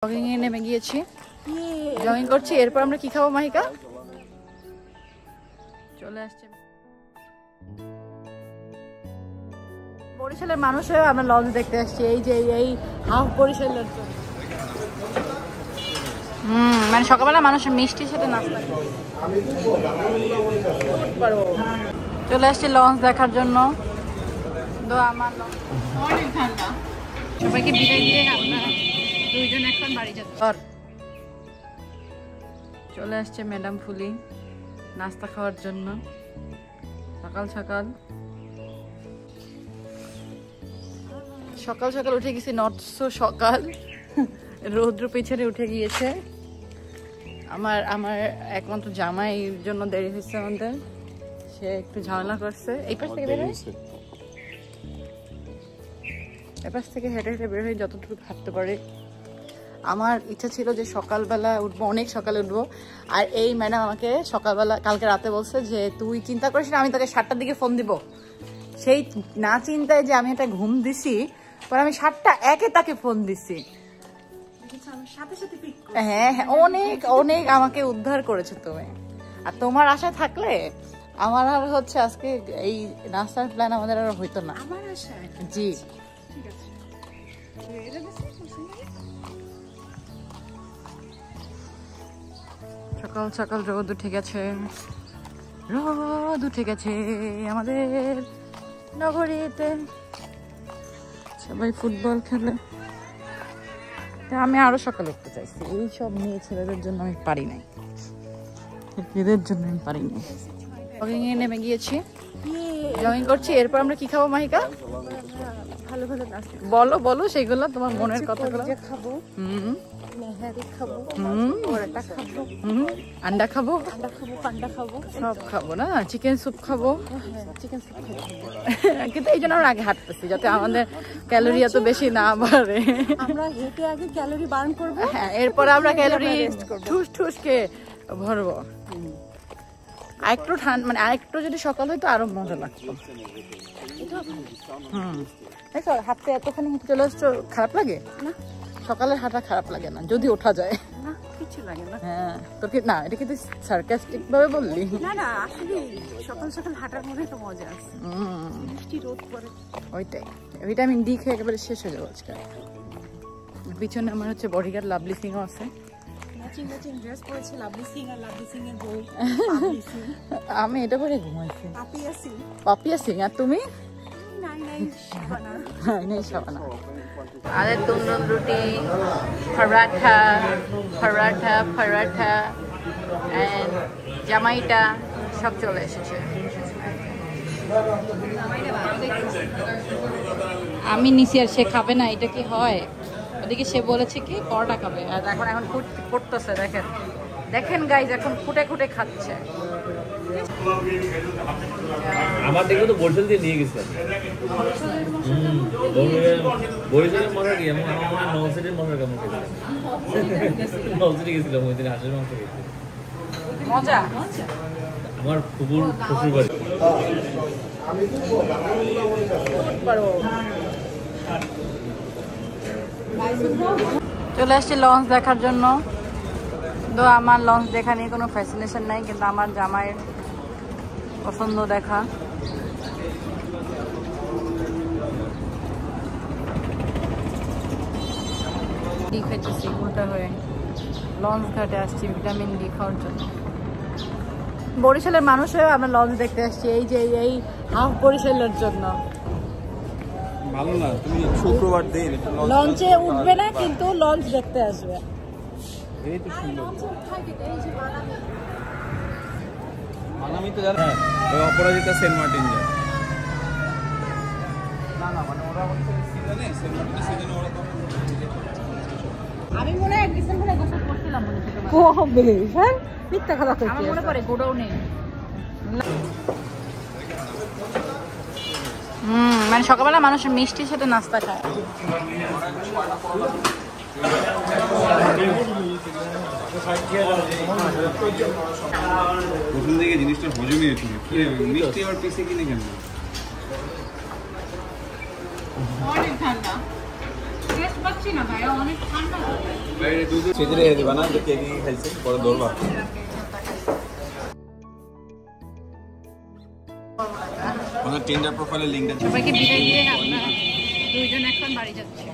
Jogging এ নেমে গিয়েছি, jogging করছি। এরপর আমরা কি খাবো মাহিকা? চলে আসছে বরিশালের মানুষ হয়ে আমরা লঞ্চ দেখতে আসছি। এই যে এই হাফ বরিশালের জন্য মানে সকালবেলা মানুষের মিষ্টির সাথে নাস্তা চলে আসছি লঞ্চ দেখার জন্য। তো আমার অনেক ঠান্ডা, সবাইকে বিদায় দিয়ে আমরা দুইজন এখন বাড়ি যাচ্ছি। চলে আসছে ম্যাডাম ফুলি নাস্তা খাওয়ার জন্য। সকাল সকাল সকাল সকাল উঠে গেছি, নট সো সকাল, রৌদ্র পিছনে উঠে গিয়েছে। আমার একমাত্র জামাই জন্য দেরি হয়েছে আমাদের, সে একটু ঝামেলা করছে। এই পাশ থেকে বের হয়েছে, এপাশ থেকে হেঁটে হেঁটে বের হয়ে যতটুকু হাঁটতে পারে। আমার ইচ্ছা ছিল যে সকালবেলা উঠবো, অনেক সকালে উঠবো। আর এই ম্যাডাম আমাকে সকালবেলা কালকে রাতে বলছে যে তুই চিন্তা করিস না, আমি তোকে 7টার দিকে ফোন দিব। সেই না চিন্তায় যে আমি একটা ঘুম দিছি, পরে আমি 7টা 1-এ তাকে ফোন দিছি। হ্যাঁ হ্যাঁ, অনেক অনেক আমাকে উদ্ধার করেছো তুমি। আর তোমার আশা থাকলে আমার আর হচ্ছে আজকে এই নাস্তার প্ল্যান আমাদের আর হইতো না। আমার আশা জি, সকাল সকাল রোদ উঠে গেছে, রোদ উঠে গেছে আমাদের নগরীতে। সবাই ফুটবল খেলে, আমি আরো সকালে উঠতে চাইছি। এই সব মেয়ে ছেলেদের জন্য আমি পারি নাই, এদের জন্য আমি পারি নাই। জগিং এ নেমে গিয়েছি, জগিং করছি। এরপর আমরা কি খাবো মাহিকা? ভালো ভালো নাস্তা বলো বলো, সেগুলো তোমার মনের কথাগুলো। খাবো নেহারি খাবো, পরোটা খাবো, আন্ডা খাবো, পান্ডা খাবো, সব খাবো না। চিকেন স্যুপ খাবো, চিকেন স্যুপ খাবো। কিন্তু এই জন্য আমরা আগে হাঁটতেছি যাতে আমাদের ক্যালোরি এত বেশি না বাড়ে। আমরা হেঁটে আগে ক্যালোরি বার্ন করবো, হ্যাঁ, এরপর আমরা ক্যালোরি ঠুস ঠুস কে ভরবো। আরেকটু ঠান্ডা মানে আরেকটু যদি সকাল হয়তো আরো মজা লাগতো। দেখো হাঁটতে এতখানি হেঁটে চলে আসছো, খারাপ লাগে না? সকালের হাঁটা খারাপ লাগে না যদি ওঠা যায় না, কিছু লাগে না। হ্যাঁ তোর কি না, এটা কিন্তু সার্কাস্টিক ভাবে বললি? না না, আসলে সকাল সকাল হাঁটার মধ্যে তো মজা আছে। মিষ্টি রোদ পড়ে, ওইটাই। ভিটামিন ডি খেয়ে একেবারে শেষ হয়ে যাবো আজকে। পিছনে আমার হচ্ছে বডিগার্ড লাভলি সিং আছে, ম্যাচিং ম্যাচিং ড্রেস পরেছে লাভলি সিং আর লাভলি সিং এর বউ। আমি এটা পরে ঘুমাইছি, পাপিয়া সিং। পাপিয়া সিং। আর তুমি? আমাদের দুন্দুন রুটি, পরাঠা পরাঠা পরাঠা এন্ড জামাইটা সব চলে এসেছে। আমি নিছি আর সে খাবে না, এটা কি হয়? ওদিকে সে বলেছে কি পরোটা খাবে, আর এখন এখন ফুটতেছে। দেখেন দেখেন গাইজ, এখন ফুটে ফুটে খাচ্ছে। আমার দেখে তো বরিশাল দিয়ে নিয়ে গেছিলাম। বরিশালের মশা কি আমার নওসিটির মশা কেমন নওসিটি গেছিলাম ওই দিন, হাঁসের মাংস খেয়েছি, মজা। আমার ফুপুর শ্বশুর বাড়ি। চলে আসছি লঞ্চ দেখার জন্য। তো আমার লঞ্চ দেখা নিয়ে কোনো ফ্যাসিনেশন নাই, কিন্তু আমার জামাইয়ের পছন্দ দেখা। ডি খেতেছি উল্টা হয়ে, লঞ্চ ঘাটে আসছি ভিটামিন ডি খাওয়ার জন্য। বরিশালের মানুষ হয়ে আমরা লঞ্চ দেখতে আসছি, এই যে এই হাফ বরিশালের জন্য। ভালো না, তুমি শুক্রবার দিন লঞ্চে উঠবে না কিন্তু লঞ্চ দেখতে আসবে। এই তো সুন্দর মানামি তো জানা, ওই অপরাজিতা সেন্ট মার্টিন যায় না না, মানে ওরা হচ্ছে সিজনে সেন্ট মার্টিনের সিজনে ওরা তো। আমি মনে হয় ডিসেম্বরে গোসল করছিলাম মনে হয়। কবে? হ্যাঁ মিথ্যা কথা কইছিস। আমার মনে পড়ে গোডাউনে। মানে সকালবেলা মানুষের মিষ্টির সাথে নাস্তা খায়। প্রথম দিকে জিনিসটা হজমই হয়েছিল, মিষ্টি আবার পিসে কিনে কেন? অনেক ঠান্ডা। পাচ্ছি না ভাই, অনেক ঠান্ডা। সেদিনে দিবা না যে কে কি খাইছে পরে ধরবা। ওনার টিন্ডার প্রোফাইলের লিংকটা সবাইকে বিদায় দিয়ে আমরা দুইজন এখন বাড়ি যাচ্ছি।